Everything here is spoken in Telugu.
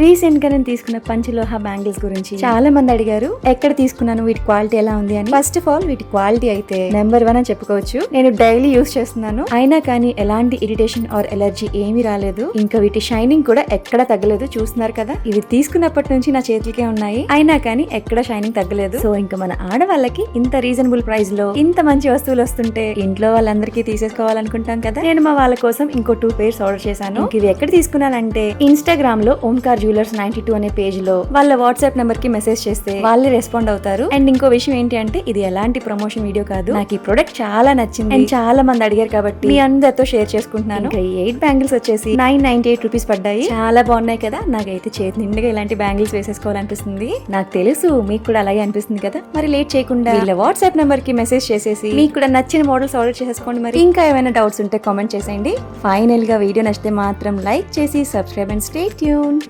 రీసెంట్ గా నేను తీసుకున్న పంచలోహ బ్యాంగిల్స్ గురించి చాలా మంది అడిగారు, ఎక్కడ తీసుకున్నాను, వీటి క్వాలిటీ ఎలా ఉంది అని. ఫస్ట్ ఆఫ్ ఆల్ వీటి క్వాలిటీ అయితే నెంబర్ 1 అని చెప్పుకోవచ్చు. నేను డైలీ యూస్ చేస్తున్నాను, అయినా కానీ ఎలాంటి ఇరిటేషన్ ఆర్ ఎలర్జీ ఏమీ రాలేదు. ఇంకా వీటి షైనింగ్ కూడా ఎక్కడ తగ్గలేదు. చూస్తున్నారు కదా, ఇవి తీసుకున్నప్పటి నుంచి నా చేతులకే ఉన్నాయి, అయినా కానీ ఎక్కడ షైనింగ్ తగ్గలేదు. సో ఇంకా మన ఆడవాళ్ళకి ఇంత రీజనబుల్ ప్రైస్ లో ఇంత మంచి వస్తువులు వస్తుంటే ఇంట్లో వాళ్ళందరికీ తీసేసుకోవాలనుకుంటాం కదా. నేను మా వాళ్ళ కోసం ఇంకో 2 pairs ఆర్డర్ చేశాను. ఇవి ఎక్కడ తీసుకున్నానంటే ఇన్స్టాగ్రామ్ లో ఓంకార్ జ్యువెలర్స్ 92 అనే పేజ్ లో వాళ్ళ వాట్సాప్ నెంబర్ కి మెసేజ్ చేస్తే వాళ్ళే రెస్పాండ్ అవుతారు. అండ్ ఇంకో విషయం ఏంటి అంటే ఇది ఎలాంటి ప్రమోషన్ వీడియో కాదు, నాకు ఈ ప్రొడక్ట్ చాలా నచ్చింది అండ్ చాలా మంది అడిగారు కాబట్టి మీ అందరితో షేర్ చేసుకుంటున్నాను. ఇంకా 8 బ్యాంగిల్స్ వచ్చేసి 998 రూపీస్ పడ్డాయి. చాలా బాగున్నాయి కదా, నాకైతే చేతి నిండుగా ఇలాంటి బ్యాంగిల్స్ వేసేసుకోవాలనిపిస్తుంది. నాకు తెలుసు మీకు కూడా అలాగే అనిపిస్తుంది కదా. మరి లేట్ చేయకుండా వీళ్ళ వాట్సాప్ నెంబర్ కి మెసేజ్ చేసేసి మీకు కూడా నచ్చిన మోడల్స్ ఆర్డర్ చేసేసుకోండి. మరి ఇంకా ఏమైనా డౌట్స్ ఉంటే కామెంట్ చేసేయండి. ఫైనల్ గా వీడియో నచ్చితే మాత్రం లైక్ చేసి సబ్స్క్రైబ్ అండ్ స్టే ట్యూన్డ్.